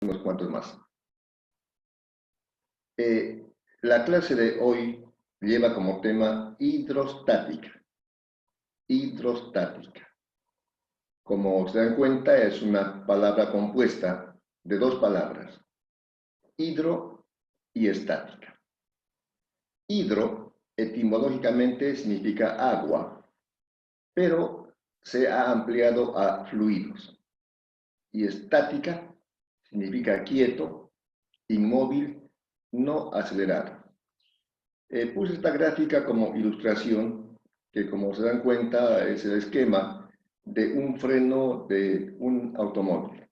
unos cuantos más. La clase de hoy lleva como tema hidrostática. Hidrostática. Como se dan cuenta, es una palabra compuesta de dos palabras, hidro y estática. Hidro, etimológicamente, significa agua, pero se ha ampliado a fluidos. Y estática significa quieto, inmóvil, no acelerado. Puse esta gráfica como ilustración, que como se dan cuenta es el esquema de un freno de un automóvil.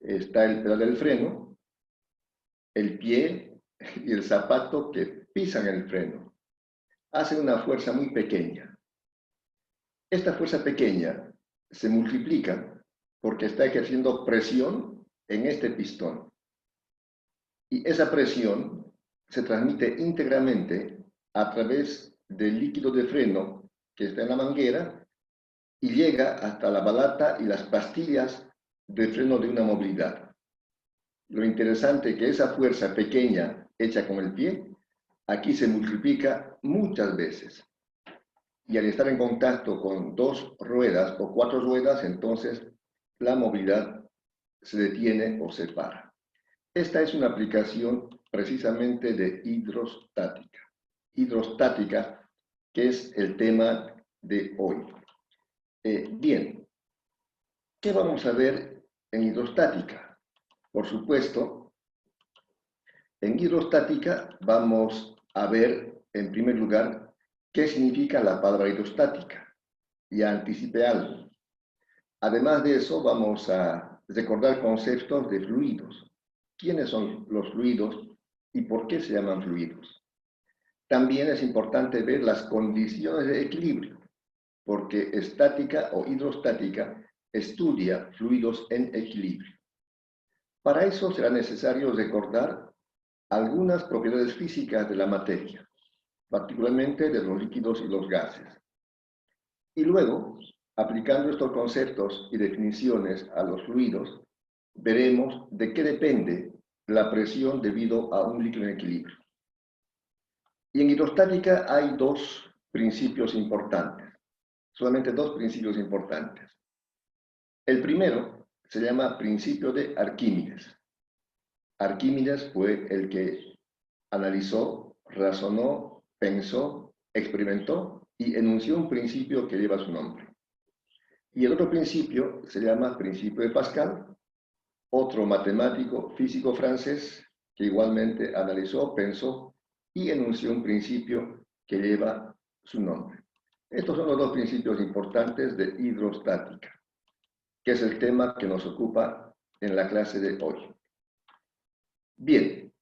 Está el pedal del freno, el pie y el zapato que pisan el freno. Hacen una fuerza muy pequeña. Esta fuerza pequeña se multiplica porque está ejerciendo presión en este pistón. Y esa presión se transmite íntegramente a través del líquido de freno que está en la manguera y llega hasta la balata y las pastillas de freno de una movilidad. Lo interesante es que esa fuerza pequeña hecha con el pie, aquí se multiplica muchas veces. Y al estar en contacto con dos ruedas o cuatro ruedas, entonces la movilidad se detiene o se para. Esta es una aplicación precisamente de hidrostática. Hidrostática, que es el tema de hoy. Bien, ¿qué vamos a ver en hidrostática? Por supuesto, en hidrostática vamos a ver, en primer lugar, qué significa la palabra hidrostática. Ya anticipé algo. Además de eso, vamos a recordar conceptos de fluidos. ¿Quiénes son los fluidos y por qué se llaman fluidos? También es importante ver las condiciones de equilibrio, porque estática o hidrostática estudia fluidos en equilibrio. Para eso será necesario recordar algunas propiedades físicas de la materia, particularmente de los líquidos y los gases. Y luego, aplicando estos conceptos y definiciones a los fluidos, veremos de qué depende la presión debido a un líquido en equilibrio. Y en hidrostática hay dos principios importantes, solamente dos principios importantes. El primero se llama principio de Arquímedes. Arquímedes fue el que analizó, razonó, pensó, experimentó y enunció un principio que lleva su nombre. Y el otro principio se llama principio de Pascal, otro matemático físico francés que igualmente analizó, pensó y enunció un principio que lleva su nombre. Estos son los dos principios importantes de hidrostática, que es el tema que nos ocupa en la clase de hoy. Bien,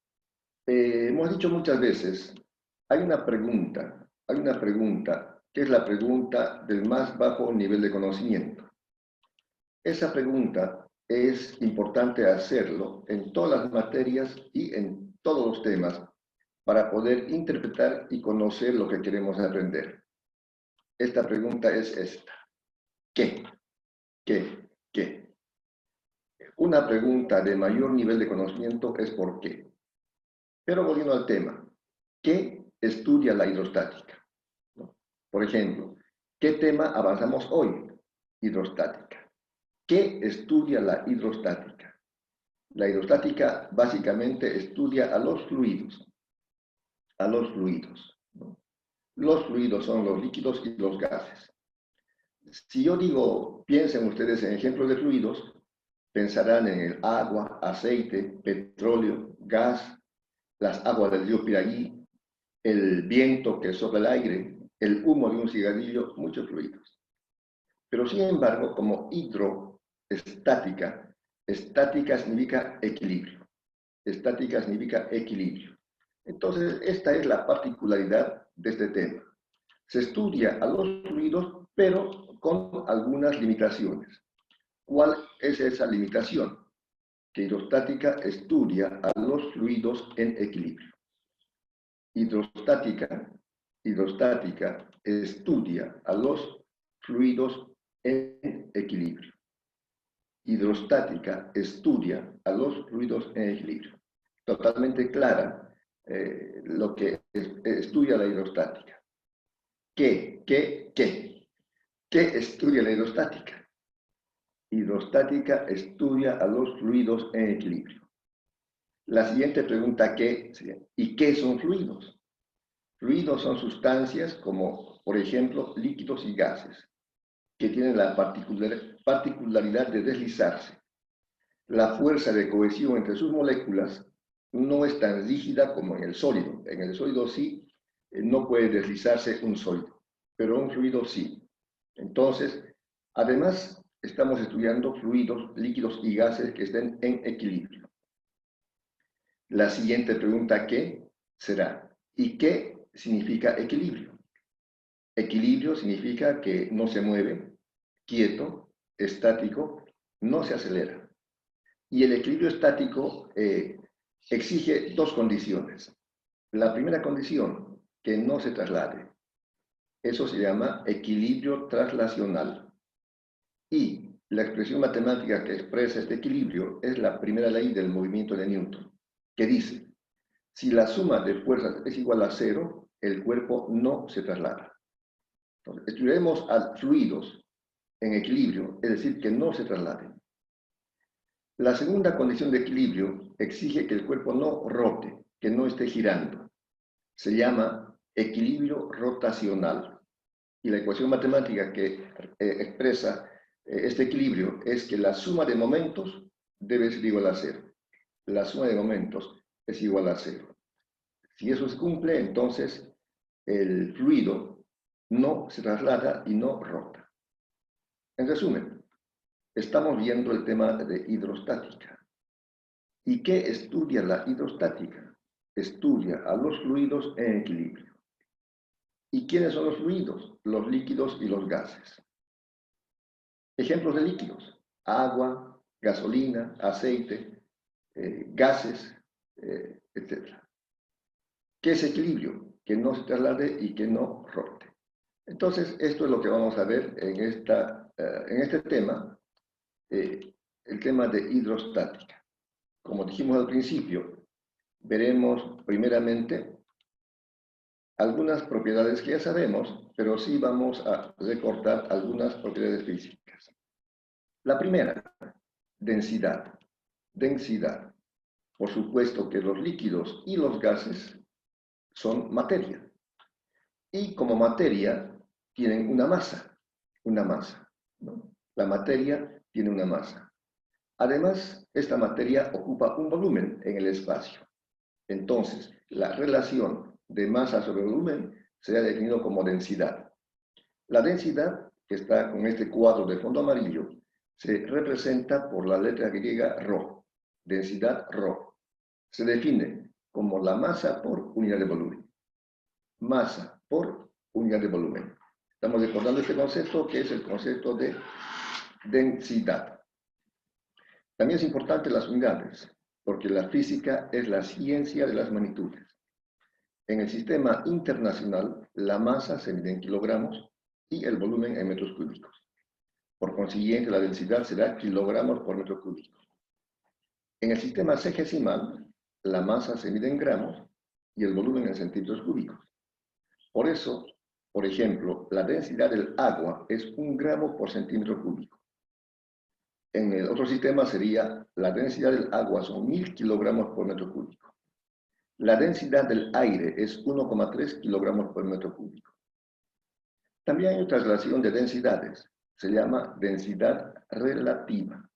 hemos dicho muchas veces, hay una pregunta que es la pregunta del más bajo nivel de conocimiento. Esa pregunta es importante hacerlo en todas las materias y en todos los temas para poder interpretar y conocer lo que queremos aprender. Esta pregunta es esta. ¿Qué? ¿Qué? ¿Qué? Una pregunta de mayor nivel de conocimiento es ¿por qué? Pero volviendo al tema, ¿qué estudia la hidrostática? Por ejemplo, ¿qué tema avanzamos hoy? Hidrostática. ¿Qué estudia la hidrostática? La hidrostática básicamente estudia a los fluidos. A los fluidos. Los fluidos son los líquidos y los gases. Si yo digo, piensen ustedes en ejemplos de fluidos, pensarán en el agua, aceite, petróleo, gas, las aguas del río Piraí, el viento que sopla el aire, el humo de un cigarrillo, muchos fluidos. Pero sin embargo, como hidroestática, estática significa equilibrio. Estática significa equilibrio. Entonces, esta es la particularidad de este tema. Se estudia a los fluidos, pero con algunas limitaciones. ¿Cuál es esa limitación? Que hidrostática estudia a los fluidos en equilibrio. Hidrostática estudia a los fluidos en equilibrio. Hidrostática estudia a los fluidos en equilibrio. Totalmente clara lo que estudia la hidrostática. ¿Qué estudia la hidrostática? Hidrostática estudia a los fluidos en equilibrio. La siguiente pregunta, ¿y qué son fluidos? Fluidos son sustancias como, por ejemplo, líquidos y gases, que tienen la particularidad de deslizarse. La fuerza de cohesión entre sus moléculas no es tan rígida como en el sólido. En el sólido sí, no puede deslizarse un sólido, pero un fluido sí. Entonces, además, estamos estudiando fluidos, líquidos y gases que estén en equilibrio. La siguiente pregunta, ¿qué será? ¿Y qué significa equilibrio? Equilibrio significa que no se mueve, quieto, estático, no se acelera. Y el equilibrio estático exige dos condiciones. La primera condición, que no se traslade. Eso se llama equilibrio traslacional. Y la expresión matemática que expresa este equilibrio es la primera ley del movimiento de Newton, que dice, si la suma de fuerzas es igual a cero, el cuerpo no se traslada. Entonces, estudiaremos a fluidos en equilibrio, es decir, que no se trasladen. La segunda condición de equilibrio exige que el cuerpo no rote, que no esté girando. Se llama equilibrio rotacional. Y la ecuación matemática que expresa este equilibrio es que la suma de momentos debe ser igual a cero. La suma de momentos es igual a cero. Si eso se cumple, entonces el fluido no se traslada y no rota. En resumen, estamos viendo el tema de hidrostática. ¿Y qué estudia la hidrostática? Estudia a los fluidos en equilibrio. ¿Y quiénes son los fluidos? Los líquidos y los gases. Ejemplos de líquidos: agua, gasolina, aceite, gases, etc. ¿Qué es equilibrio? Que no se traslade y que no rote. Entonces, esto es lo que vamos a ver en este tema, el tema de hidrostática. Como dijimos al principio, veremos primeramente algunas propiedades que ya sabemos, pero sí vamos a recortar algunas propiedades físicas. La primera, densidad. Densidad. Por supuesto que los líquidos y los gases son materia. Y como materia tienen una masa, ¿no? La materia tiene una masa. Además, esta materia ocupa un volumen en el espacio. Entonces, la relación de masa sobre volumen se ha definido como densidad. La densidad, que está con este cuadro de fondo amarillo, se representa por la letra griega ρ, densidad ρ. Se define como la masa por unidad de volumen. Masa por unidad de volumen. Estamos recordando este concepto, que es el concepto de densidad. También es importante las unidades, porque la física es la ciencia de las magnitudes. En el sistema internacional, la masa se mide en kilogramos y el volumen en metros cúbicos. Por consiguiente, la densidad será kilogramos por metro cúbico. En el sistema sexagesimal, la masa se mide en gramos y el volumen en centímetros cúbicos. Por eso, por ejemplo, la densidad del agua es 1 gramo por centímetro cúbico. En el otro sistema sería, la densidad del agua son 1000 kilogramos por metro cúbico. La densidad del aire es 1,3 kilogramos por metro cúbico. También hay otra relación de densidades. Se llama densidad relativa.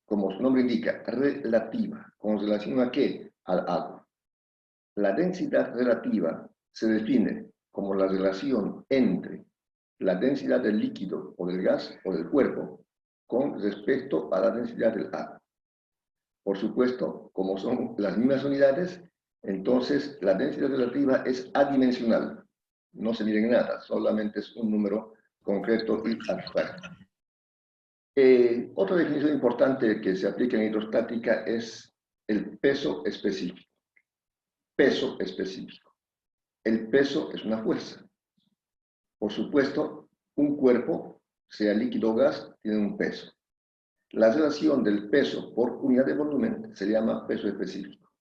Como su nombre indica, relativa. ¿Con relación a qué? Al agua. La densidad relativa se define como la relación entre la densidad del líquido o del gas o del cuerpo con respecto a la densidad del agua. Por supuesto, como son las mismas unidades, entonces la densidad relativa es adimensional. No se mide en nada, solamente es un número concreto y abstracto. Otra definición importante que se aplica en hidrostática es el peso específico. Peso específico. El peso es una fuerza. Por supuesto, un cuerpo, sea líquido o gas, tiene un peso. La relación del peso por unidad de volumen se llama peso específico.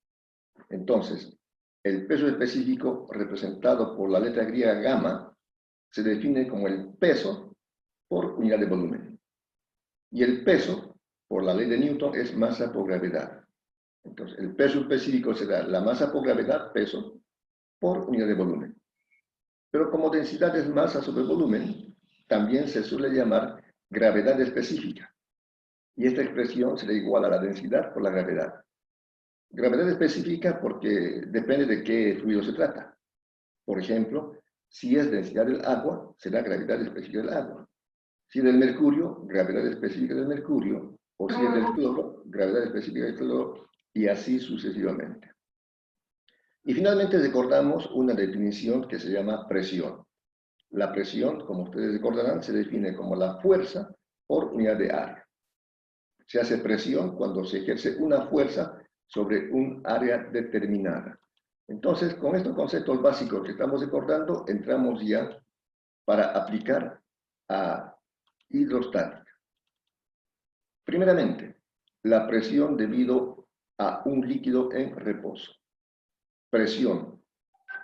Entonces, el peso específico representado por la letra griega gamma se define como el peso por unidad de volumen. Y el peso, por la ley de Newton, es masa por gravedad. Entonces, el peso específico será la masa por gravedad, peso, por unidad de volumen. Pero como densidad es masa sobre volumen, también se suele llamar gravedad específica. Y esta expresión será igual a la densidad por la gravedad. Gravedad específica porque depende de qué fluido se trata. Por ejemplo, si es densidad del agua, será gravedad específica del agua. Si es del mercurio, gravedad específica del mercurio. O si es del cloro, gravedad específica del cloro, y así sucesivamente. Y finalmente recordamos una definición que se llama presión. La presión, como ustedes recordarán, se define como la fuerza por unidad de área. Se hace presión cuando se ejerce una fuerza sobre un área determinada. Entonces, con estos conceptos básicos que estamos recordando, entramos ya para aplicar a hidrostática. Primeramente, la presión debido a un líquido en reposo. Presión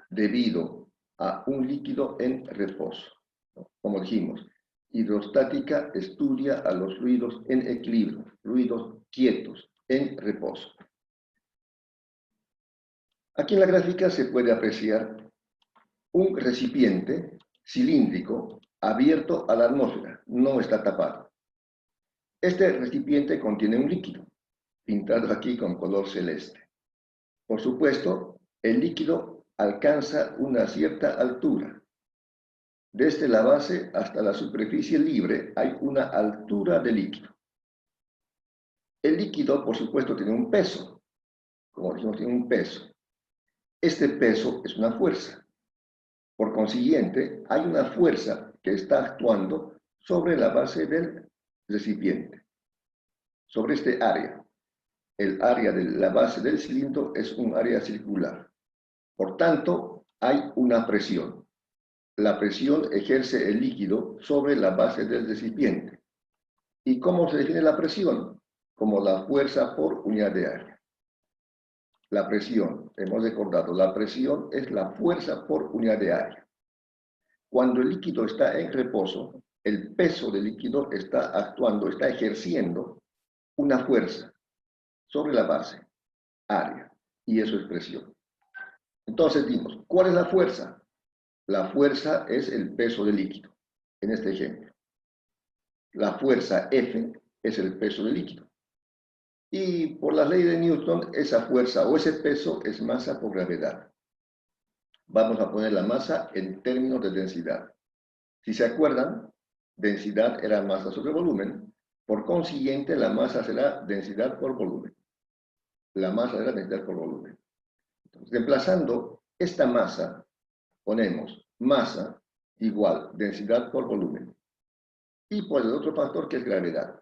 debido a un líquido en reposo. Como dijimos, hidrostática estudia a los fluidos en equilibrio, fluidos quietos, en reposo. Aquí en la gráfica se puede apreciar un recipiente cilíndrico abierto a la atmósfera, no está tapado. Este recipiente contiene un líquido, pintado aquí con color celeste. Por supuesto, el líquido alcanza una cierta altura. Desde la base hasta la superficie libre hay una altura de líquido. El líquido, por supuesto, tiene un peso. Como dijimos, tiene un peso. Este peso es una fuerza. Por consiguiente, hay una fuerza que está actuando sobre la base del recipiente, sobre este área. El área de la base del cilindro es un área circular. Por tanto, hay una presión. La presión ejerce el líquido sobre la base del recipiente. ¿Y cómo se define la presión? Como la fuerza por unidad de área. La presión, hemos recordado, la presión es la fuerza por unidad de área. Cuando el líquido está en reposo, el peso del líquido está actuando, está ejerciendo una fuerza sobre la base, área, y eso es presión. Entonces dimos, ¿cuál es la fuerza? La fuerza es el peso del líquido, en este ejemplo. La fuerza F es el peso del líquido. Y por la ley de Newton, esa fuerza o ese peso es masa por gravedad. Vamos a poner la masa en términos de densidad. Si se acuerdan, densidad era masa sobre volumen, por consiguiente la masa será densidad por volumen. La masa será densidad por volumen. Entonces, reemplazando esta masa, ponemos masa igual densidad por volumen. Y por el otro factor que es gravedad.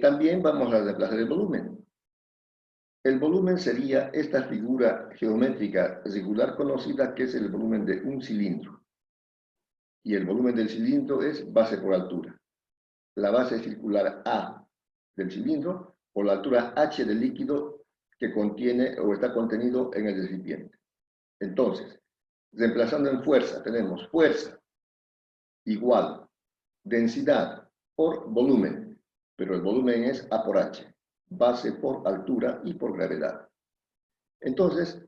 También vamos a reemplazar el volumen. El volumen sería esta figura geométrica regular conocida que es el volumen de un cilindro. Y el volumen del cilindro es base por altura. La base circular A del cilindro por la altura H del líquido que contiene o está contenido en el recipiente. Entonces, reemplazando en fuerza, tenemos fuerza igual densidad por volumen, pero el volumen es A por H, base por altura y por gravedad. Entonces,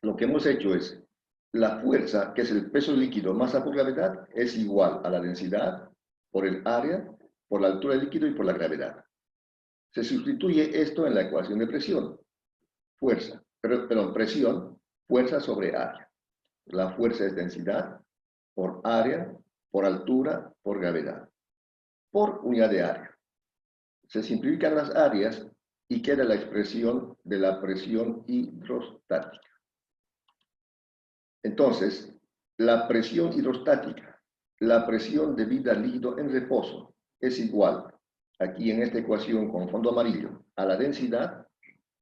lo que hemos hecho es, la fuerza, que es el peso líquido masa por gravedad, es igual a la densidad por el área, por la altura del líquido y por la gravedad. Se sustituye esto en la ecuación de presión. Fuerza, perdón, presión, fuerza sobre área. La fuerza es densidad por área, por altura, por gravedad. Por unidad de área. Se simplifican las áreas y queda la expresión de la presión hidrostática. Entonces, la presión hidrostática, la presión debida al líquido en reposo, es igual, aquí en esta ecuación con fondo amarillo, a la densidad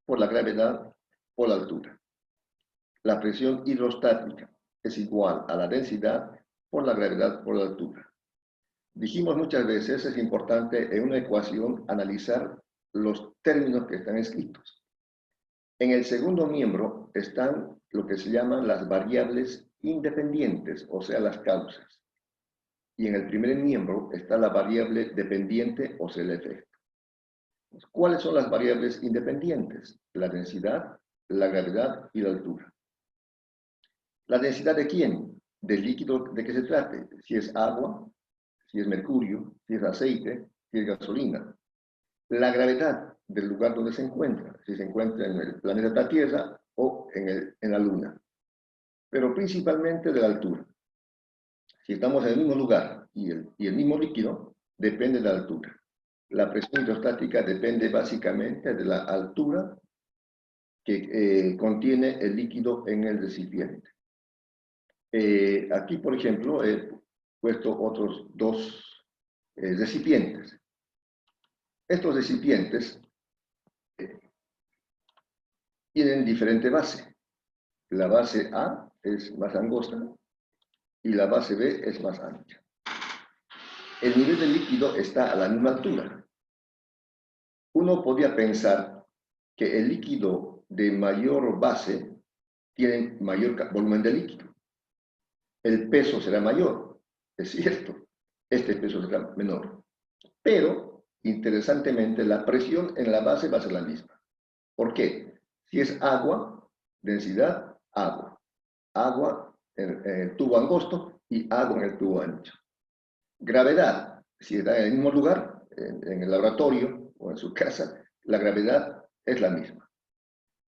por la gravedad por la altura. La presión hidrostática es igual a la densidad por la gravedad por la altura. Dijimos muchas veces, es importante en una ecuación analizar los términos que están escritos. En el segundo miembro están lo que se llaman las variables independientes, o sea, las causas. Y en el primer miembro está la variable dependiente, o sea, el efecto. ¿Cuáles son las variables independientes? La densidad, la gravedad y la altura. ¿La densidad de quién? Del líquido de que se trate. Si es agua, si es mercurio, si es aceite, si es gasolina. La gravedad del lugar donde se encuentra, si se encuentra en el planeta Tierra o en la Luna. Pero principalmente de la altura. Si estamos en el mismo lugar y el mismo líquido, depende de la altura. La presión hidrostática depende básicamente de la altura que contiene el líquido en el recipiente. Aquí, por ejemplo, he puesto otros dos recipientes. Estos recipientes tienen diferente base. La base A es más angosta y la base B es más ancha. El nivel del líquido está a la misma altura. Uno podría pensar que el líquido de mayor base tiene mayor volumen de líquido. El peso será mayor, es cierto. Este peso será menor. Pero, interesantemente, la presión en la base va a ser la misma. ¿Por qué? Si es agua, densidad, agua. Agua en el tubo angosto y agua en el tubo ancho. Gravedad, si está en el mismo lugar, en el laboratorio o en su casa, la gravedad es la misma.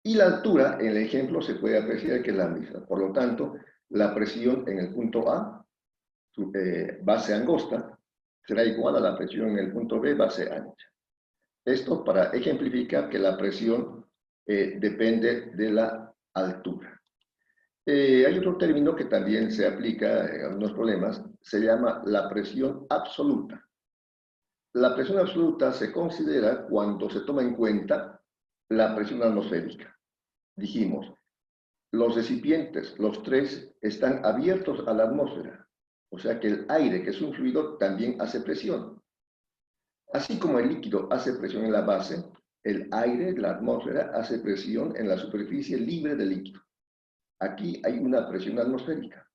Y la altura, en el ejemplo, se puede apreciar que es la misma. Por lo tanto, la presión en el punto A, base angosta, será igual a la presión en el punto B, base ancha. Esto para ejemplificar que la presión depende de la altura. Hay otro término que también se aplica en algunos problemas, se llama la presión absoluta. La presión absoluta se considera cuando se toma en cuenta la presión atmosférica. Dijimos, los recipientes, los tres, están abiertos a la atmósfera. O sea que el aire, que es un fluido, también hace presión. Así como el líquido hace presión en la base, el aire, la atmósfera, hace presión en la superficie libre del líquido. Aquí hay una presión atmosférica.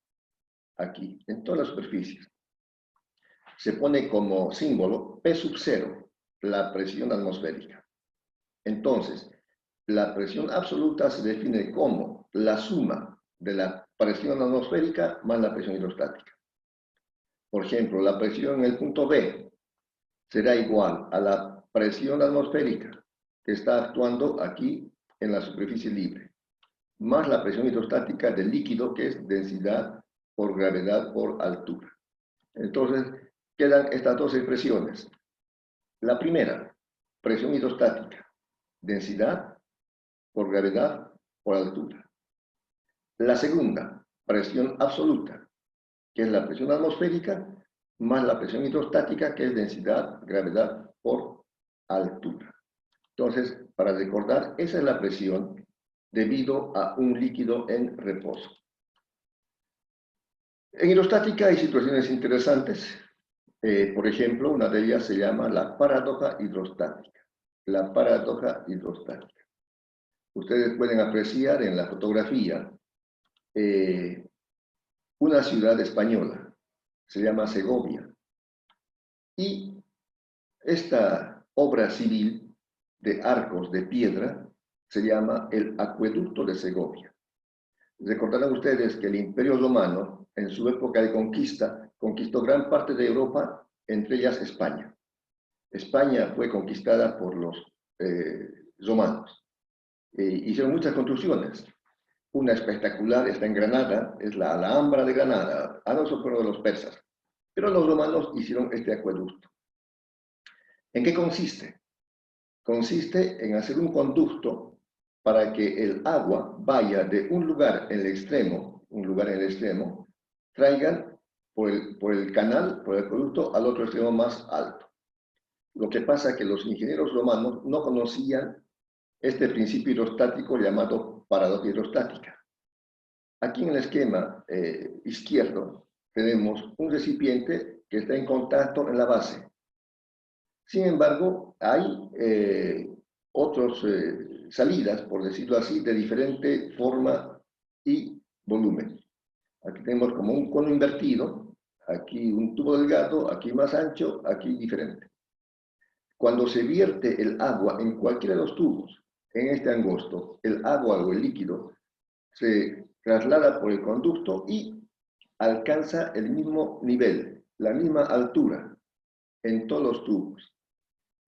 Aquí, en todas las superficies. Se pone como símbolo P sub 0, la presión atmosférica. Entonces, la presión absoluta se define como la suma de la presión atmosférica más la presión hidrostática. Por ejemplo, la presión en el punto B será igual a la presión atmosférica que está actuando aquí en la superficie libre, más la presión hidrostática del líquido, que es densidad por gravedad por altura. Entonces, quedan estas dos expresiones. La primera, presión hidrostática, densidad por gravedad por altura. La segunda, presión absoluta, que es la presión atmosférica, más la presión hidrostática, que es densidad, gravedad por altura. Entonces, para recordar, esa es la presión debido a un líquido en reposo. En hidrostática hay situaciones interesantes. Por ejemplo, una de ellas se llama la paradoja hidrostática. La paradoja hidrostática. Ustedes pueden apreciar en la fotografía una ciudad española. Se llama Segovia. Y esta obra civil de arcos de piedra se llama el Acueducto de Segovia. Recordarán ustedes que el Imperio Romano, en su época de conquista, conquistó gran parte de Europa, entre ellas España. España fue conquistada por los romanos. Hicieron muchas construcciones. Una espectacular está en Granada, es la Alhambra de Granada. No, eso fueron de los persas. Pero los romanos hicieron este acueducto. ¿En qué consiste? Consiste en hacer un conducto para que el agua vaya de un lugar en el extremo, traigan por el canal, por el acueducto, al otro extremo más alto. Lo que pasa es que los ingenieros romanos no conocían este principio hidrostático llamado paradoja hidrostática. Aquí en el esquema izquierdo tenemos un recipiente que está en contacto en la base. Sin embargo, hay otras salidas, por decirlo así, de diferente forma y volumen. Aquí tenemos como un cono invertido, aquí un tubo delgado, aquí más ancho, aquí diferente. Cuando se vierte el agua en cualquiera de los tubos, en este angosto, el agua o el líquido se traslada por el conducto y alcanza el mismo nivel, la misma altura en todos los tubos.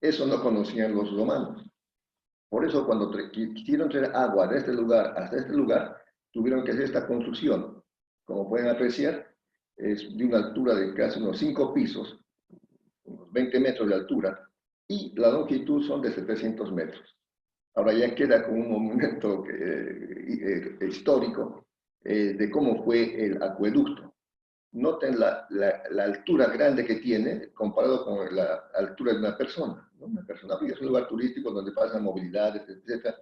Eso no conocían los romanos. Por eso cuando quisieron traer agua de este lugar hasta este lugar, tuvieron que hacer esta construcción. Como pueden apreciar, es de una altura de casi unos 5 pisos, unos 20 metros de altura, y la longitud son de 700 metros. Ahora ya queda como un monumento histórico de cómo fue el acueducto. Noten la altura grande que tiene comparado con la altura de una persona, ¿no? Una persona, porque es un lugar turístico donde pasan movilidades, etcétera,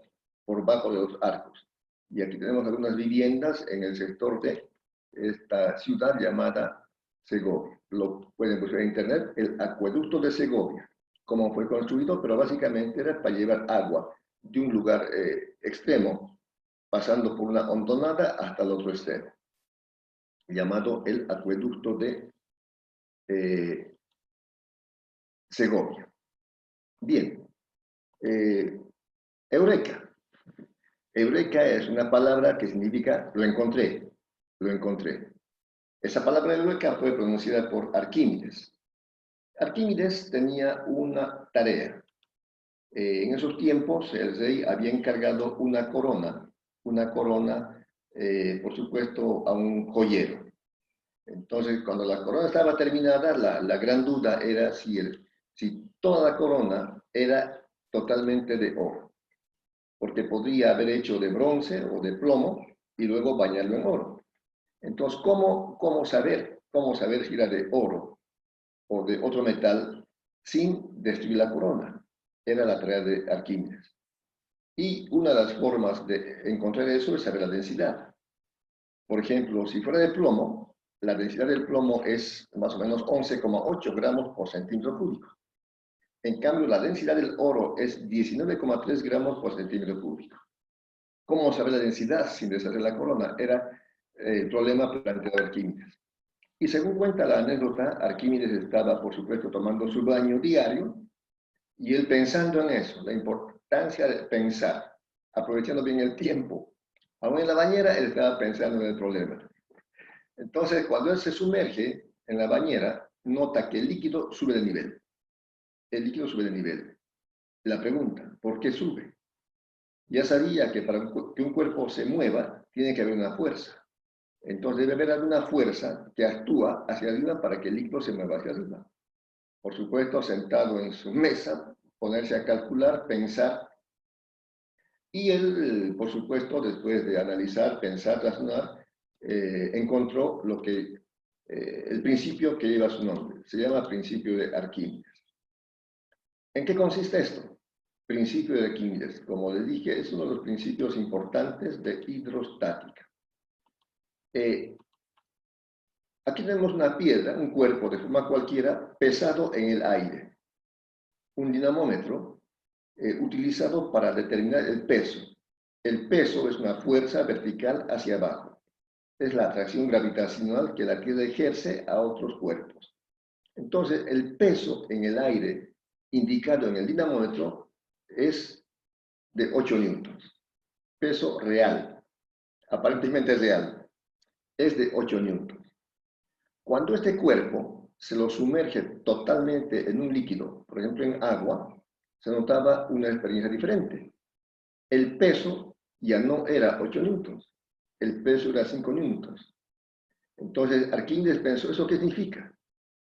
por bajo de los arcos. Y aquí tenemos algunas viviendas en el sector de esta ciudad llamada Segovia. Lo pueden buscar en internet, el acueducto de Segovia, cómo fue construido, pero básicamente era para llevar agua de un lugar extremo, pasando por una hondonada hasta el otro extremo, llamado el acueducto de Segovia. Bien, Eureka. Eureka es una palabra que significa lo encontré, lo encontré. Esa palabra Eureka fue pronunciada por Arquímedes. Arquímedes tenía una tarea. En esos tiempos el rey había encargado una corona, por supuesto, a un joyero. Entonces, cuando la corona estaba terminada, la gran duda era si toda la corona era totalmente de oro, porque podría haber hecho de bronce o de plomo y luego bañarlo en oro. Entonces, ¿cómo saber si era de oro o de otro metal sin destruir la corona? Era la tarea de Arquímedes. Y una de las formas de encontrar eso es saber la densidad. Por ejemplo, si fuera de plomo, la densidad del plomo es más o menos 11,8 gramos por centímetro cúbico. En cambio, la densidad del oro es 19,3 gramos por centímetro cúbico. ¿Cómo saber la densidad sin deshacer la corona? Era el problema planteado Arquímedes. Y según cuenta la anécdota, Arquímedes estaba, por supuesto, tomando su baño diario y él pensando en eso, la importancia de pensar, aprovechando bien el tiempo. Aún en la bañera, él estaba pensando en el problema. Entonces, cuando él se sumerge en la bañera, nota que el líquido sube de nivel. El líquido sube de nivel. La pregunta, ¿por qué sube? Ya sabía que para que un cuerpo se mueva, tiene que haber una fuerza. Entonces debe haber alguna fuerza que actúa hacia arriba para que el líquido se mueva hacia arriba. Por supuesto, sentado en su mesa, ponerse a calcular, pensar. Y él, por supuesto, después de analizar, pensar, razonar, encontró el principio que lleva su nombre. Se llama principio de Arquímedes. ¿En qué consiste esto? Principio de Arquímedes, como les dije, es uno de los principios importantes de hidrostática. Aquí tenemos una piedra, un cuerpo de forma cualquiera, pesado en el aire. Un dinamómetro utilizado para determinar el peso. El peso es una fuerza vertical hacia abajo. Es la atracción gravitacional que la Tierra ejerce a otros cuerpos. Entonces, el peso en el aire indicado en el dinamómetro es de 8 newtons. Peso real. Aparentemente es real. Es de 8 newtons. Cuando este cuerpo se lo sumerge totalmente en un líquido, por ejemplo en agua, se notaba una experiencia diferente. El peso ya no era 8 newtons, el peso era 5 newtons. Entonces Arquímedes pensó, ¿eso qué significa?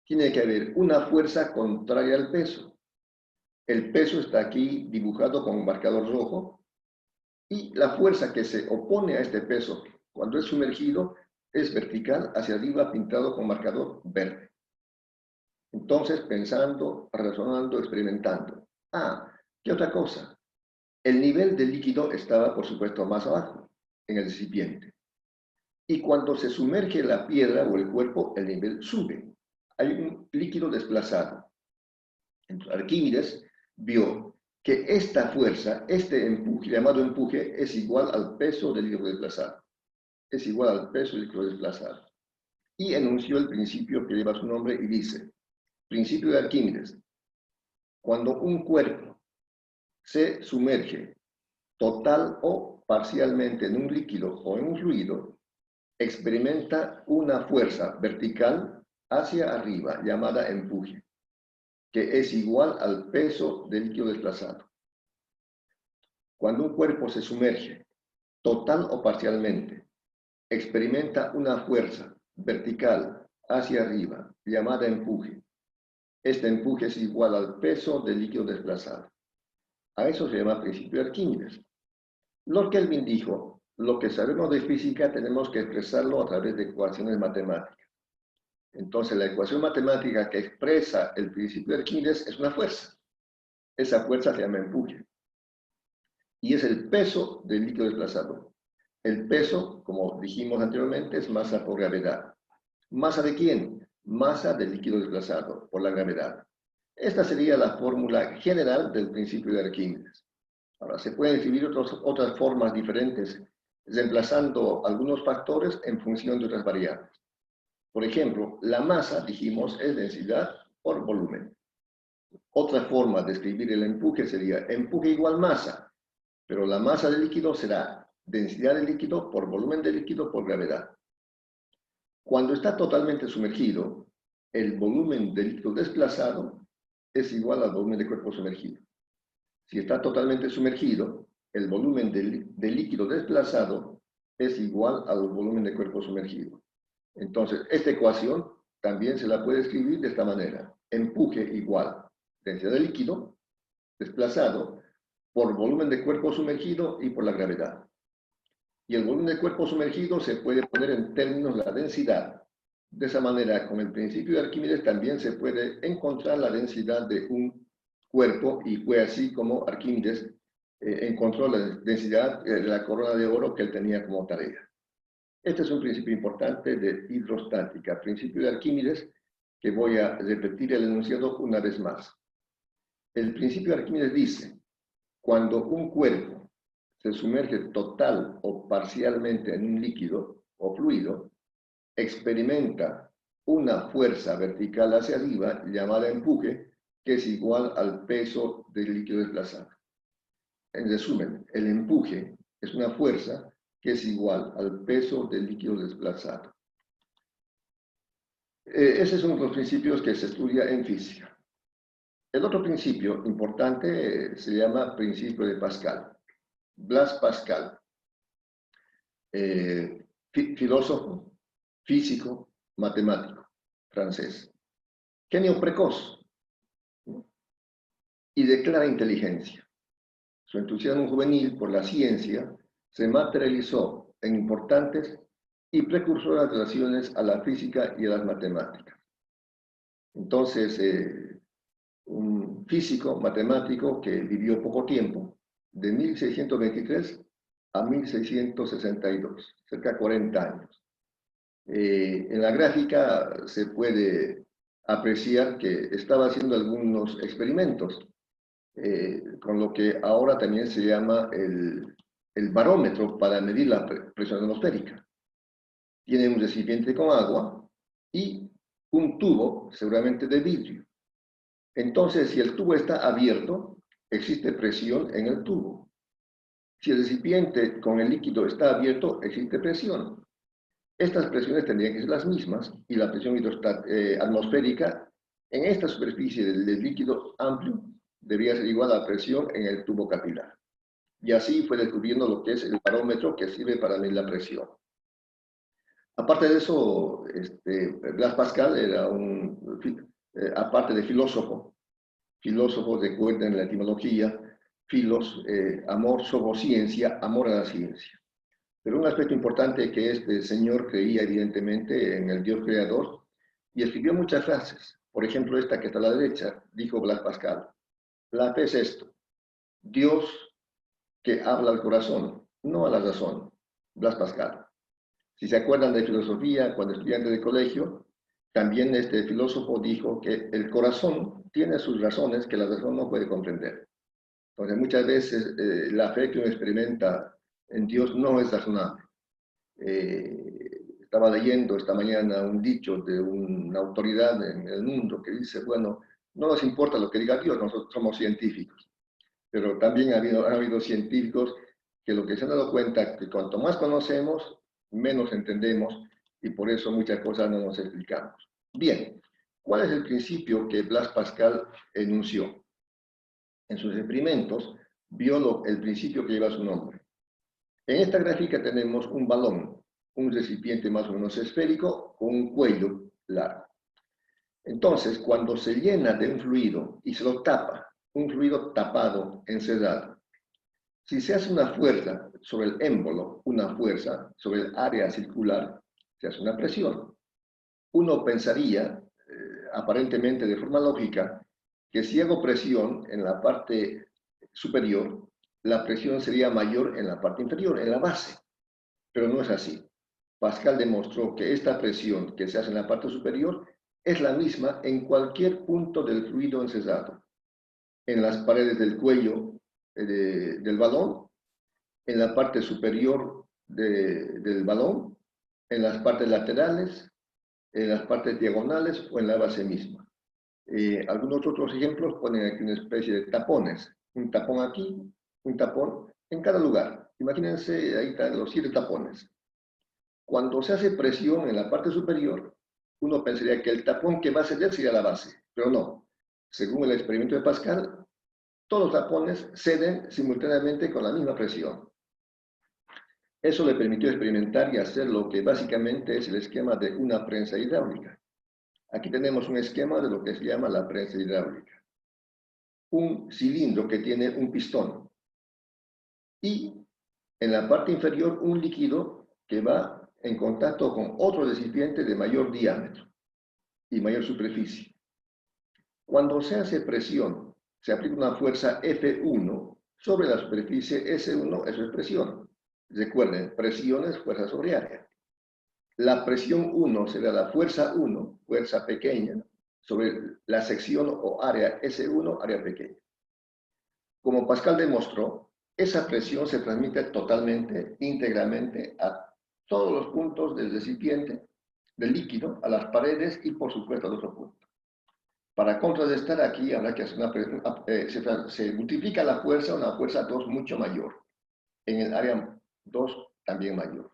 Tiene que haber una fuerza contraria al peso. El peso está aquí dibujado con un marcador rojo y la fuerza que se opone a este peso cuando es sumergido es vertical hacia arriba pintado con marcador verde. Entonces, pensando, razonando, experimentando. ¿Qué otra cosa? El nivel del líquido estaba, por supuesto, más abajo, en el recipiente. Y cuando se sumerge la piedra o el cuerpo, el nivel sube hay un líquido desplazado. Entonces, Arquímedes vio que esta fuerza, este empuje, llamado empuje, es igual al peso del líquido desplazado. Es igual al peso del líquido desplazado. Y enunció el principio que lleva su nombre y dice, principio de Arquímedes, cuando un cuerpo se sumerge total o parcialmente en un líquido o en un fluido, experimenta una fuerza vertical hacia arriba, llamada empuje, que es igual al peso del líquido desplazado. Cuando un cuerpo se sumerge, total o parcialmente, experimenta una fuerza vertical hacia arriba, llamada empuje. Este empuje es igual al peso del líquido desplazado. A eso se llama principio de Arquímedes. Lord Kelvin dijo, lo que sabemos de física tenemos que expresarlo a través de ecuaciones matemáticas. Entonces, la ecuación matemática que expresa el principio de Arquímedes es una fuerza. Esa fuerza se llama empuje. Y es el peso del líquido desplazado. El peso, como dijimos anteriormente, es masa por gravedad. ¿Masa de quién? Masa del líquido desplazado por la gravedad. Esta sería la fórmula general del principio de Arquímedes. Ahora, se pueden escribir otras formas diferentes, reemplazando algunos factores en función de otras variables. Por ejemplo, la masa, dijimos, es densidad por volumen. Otra forma de escribir el empuje sería empuje igual masa, pero la masa del líquido será densidad del líquido por volumen del líquido por gravedad. Cuando está totalmente sumergido, el volumen del líquido desplazado es igual al volumen del cuerpo sumergido. Si está totalmente sumergido, el volumen del líquido desplazado es igual al volumen del cuerpo sumergido. Entonces, esta ecuación también se la puede escribir de esta manera. Empuje igual densidad del líquido desplazado por volumen de cuerpo sumergido y por la gravedad. Y el volumen de cuerpo sumergido se puede poner en términos de la densidad. De esa manera, con el principio de Arquímedes también se puede encontrar la densidad de un cuerpo, y fue así como Arquímedes encontró la densidad de la corona de oro que él tenía como tarea. Este es un principio importante de hidrostática, principio de Arquímedes, que voy a repetir el enunciado una vez más. El principio de Arquímedes dice, cuando un cuerpo se sumerge total o parcialmente en un líquido o fluido, experimenta una fuerza vertical hacia arriba llamada empuje, que es igual al peso del líquido desplazado. En resumen, el empuje es una fuerza que es igual al peso del líquido desplazado. Ese es uno de los principios que se estudia en física. El otro principio importante se llama principio de Pascal. Blaise Pascal, filósofo, físico, matemático, francés. Genio precoz, ¿no? Y de clara inteligencia. Su entusiasmo juvenil por la ciencia se materializó en importantes y precursoras relaciones a la física y a las matemáticas. Entonces, un físico matemático que vivió poco tiempo, de 1623 a 1662, cerca de 40 años. En la gráfica se puede apreciar que estaba haciendo algunos experimentos, con lo que ahora también se llama el barómetro para medir la presión atmosférica. Tiene un recipiente con agua y un tubo, seguramente de vidrio. Entonces, si el tubo está abierto, existe presión en el tubo. Si el recipiente con el líquido está abierto, existe presión. Estas presiones tendrían que ser las mismas y la presión atmosférica en esta superficie del líquido amplio debería ser igual a la presión en el tubo capilar. Y así fue descubriendo lo que es el barómetro que sirve para medir la presión. Aparte de eso, Blaise Pascal era aparte de filósofo, recuerden la etimología, filos, amor, ciencia, amor a la ciencia. Pero un aspecto importante que este señor creía evidentemente en el Dios creador y escribió muchas frases. Por ejemplo, esta que está a la derecha, dijo Blaise Pascal. La fe es esto, Dios que habla al corazón, no a la razón. Blaise Pascal. Si se acuerdan de filosofía, cuando estudiantes de colegio, También este filósofo dijo que el corazón tiene sus razones que la razón no puede comprender. Entonces, muchas veces la fe que uno experimenta en Dios no es razonable. Estaba leyendo esta mañana un dicho de una autoridad en el mundo que dice, bueno, no nos importa lo que diga Dios, nosotros somos científicos. Pero también ha habido científicos que lo que se han dado cuenta es que cuanto más conocemos, menos entendemos y por eso muchas cosas no nos explicamos. Bien, ¿cuál es el principio que Blaise Pascal enunció? En sus experimentos vio el principio que lleva su nombre. En esta gráfica tenemos un balón, un recipiente más o menos esférico con un cuello largo. Entonces, cuando se llena de un fluido y se lo tapa, un fluido tapado, encerrado, si se hace una fuerza sobre el émbolo, una fuerza sobre el área circular, se hace una presión. Uno pensaría, aparentemente de forma lógica, que si hago presión en la parte superior, la presión sería mayor en la parte inferior, en la base. Pero no es así. Pascal demostró que esta presión que se hace en la parte superior es la misma en cualquier punto del fluido encerrado. En las paredes del cuello del balón, en la parte superior del balón, en las partes laterales, en las partes diagonales o en la base misma. Algunos otros ejemplos ponen aquí una especie de tapones. Un tapón aquí, un tapón en cada lugar. Imagínense, ahí están los 7 tapones. Cuando se hace presión en la parte superior, uno pensaría que el tapón que va a ceder sería la base, pero no. Según el experimento de Pascal, todos los tapones ceden simultáneamente con la misma presión. Eso le permitió experimentar y hacer lo que básicamente es el esquema de una prensa hidráulica. Aquí tenemos un esquema de lo que se llama la prensa hidráulica. Un cilindro que tiene un pistón y en la parte inferior un líquido que va en contacto con otro recipiente de mayor diámetro y mayor superficie. Cuando se hace presión, se aplica una fuerza F1 sobre la superficie S1, eso es presión. Recuerden, presión es fuerza sobre área. La presión 1 será la fuerza 1, fuerza pequeña, sobre la sección o área S1, área pequeña. Como Pascal demostró, esa presión se transmite totalmente, íntegramente a todos los puntos del recipiente, del líquido, a las paredes y por supuesto al otro punto. Para contrarrestar aquí habrá que hacer se multiplica la fuerza, una fuerza 2 mucho mayor, en el área 2 también mayor.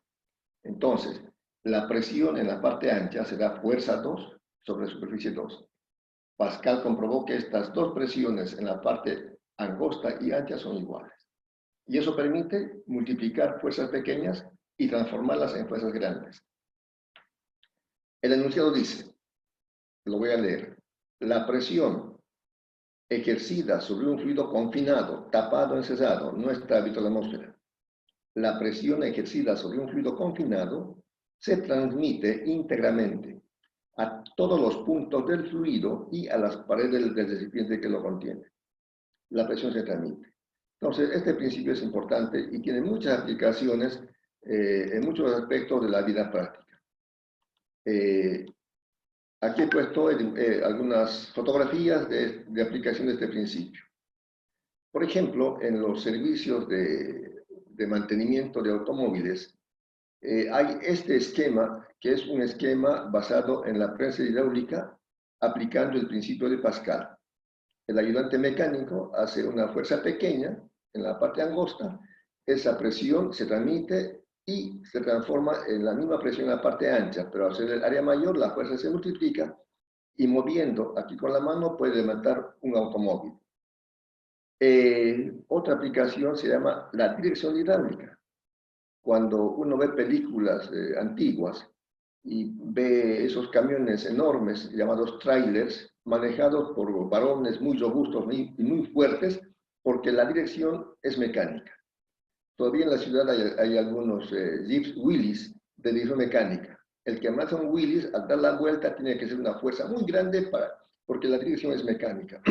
Entonces, la presión en la parte ancha será fuerza 2 sobre superficie 2. Pascal comprobó que estas dos presiones en la parte angosta y ancha son iguales. Y eso permite multiplicar fuerzas pequeñas y transformarlas en fuerzas grandes. El enunciado dice, lo voy a leer, la presión ejercida sobre un fluido confinado, tapado, encerrado, no está habitual en la atmósfera. La presión ejercida sobre un fluido confinado se transmite íntegramente a todos los puntos del fluido y a las paredes del recipiente que lo contiene. La presión se transmite. Entonces, este principio es importante y tiene muchas aplicaciones en muchos aspectos de la vida práctica. Aquí he puesto algunas fotografías de aplicación de este principio. Por ejemplo, en los servicios de mantenimiento de automóviles, hay este esquema, que es un esquema basado en la prensa hidráulica, aplicando el principio de Pascal. El ayudante mecánico hace una fuerza pequeña en la parte angosta, esa presión se transmite y se transforma en la misma presión en la parte ancha, pero al ser el área mayor la fuerza se multiplica y moviendo aquí con la mano puede levantar un automóvil. Otra aplicación se llama la dirección hidráulica. Cuando uno ve películas antiguas y ve esos camiones enormes llamados trailers, manejados por varones muy robustos y muy fuertes, porque la dirección es mecánica. Todavía en la ciudad hay algunos Jeeps Willys de dirección mecánica. El que más un Willys, al dar la vuelta, tiene que ser una fuerza muy grande porque la dirección es mecánica.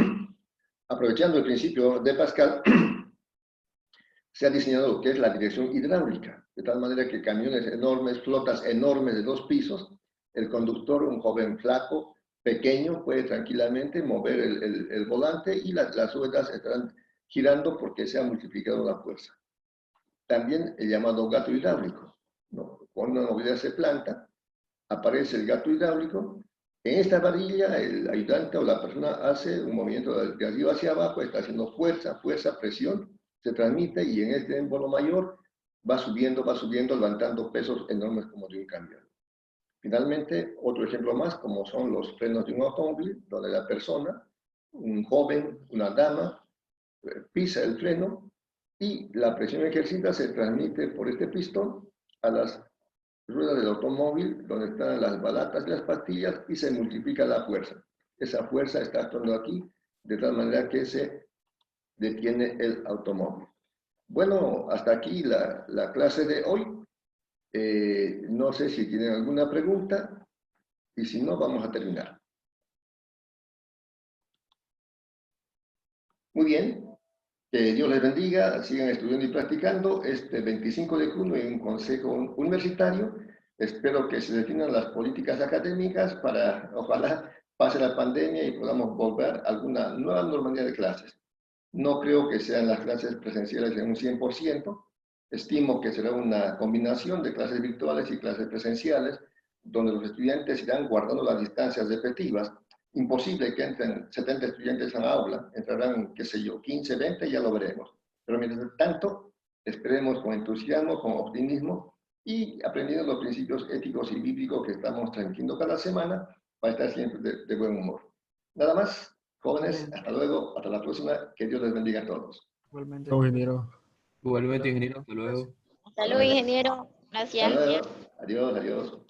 Aprovechando el principio de Pascal, se ha diseñado lo que es la dirección hidráulica, de tal manera que camiones enormes, flotas enormes de 2 pisos, El conductor, un joven flaco, pequeño, puede tranquilamente mover el volante y las ruedas estarán girando porque se ha multiplicado la fuerza. También el llamado gato hidráulico, ¿no? Cuando una movilidad se planta, aparece el gato hidráulico. En esta varilla, el ayudante o la persona hace un movimiento de arriba hacia abajo, está haciendo fuerza, presión, se transmite y en este émbolo mayor va subiendo, levantando pesos enormes como de un camión. Finalmente, otro ejemplo más, como son los frenos de un automóvil, donde la persona, un joven, una dama, pisa el freno y la presión ejercida se transmite por este pistón a las ruedas del automóvil, donde están las balatas y las pastillas, y se multiplica la fuerza. Esa fuerza está actuando aquí, de tal manera que se detiene el automóvil. Bueno, hasta aquí la clase de hoy. No sé si tienen alguna pregunta, y si no, vamos a terminar. Muy bien. Que Dios les bendiga, sigan estudiando y practicando. Este 25 de junio hay un consejo universitario. Espero que se definan las políticas académicas para, ojalá, pase la pandemia y podamos volver a alguna nueva normalidad de clases. No creo que sean las clases presenciales en un 100%. Estimo que será una combinación de clases virtuales y clases presenciales, donde los estudiantes irán guardando las distancias respectivas. Imposible que entren 70 estudiantes en la aula, entrarán, qué sé yo, 15, 20, ya lo veremos. Pero mientras tanto, esperemos con entusiasmo, con optimismo y aprendiendo los principios éticos y bíblicos que estamos transmitiendo cada semana para estar siempre de buen humor. Nada más, jóvenes, hasta luego, hasta la próxima, que Dios les bendiga a todos. Igualmente. Ingeniero. Igualmente, ingeniero, hasta luego. Hasta luego, ingeniero. Hasta Gracias. luego, adiós, adiós.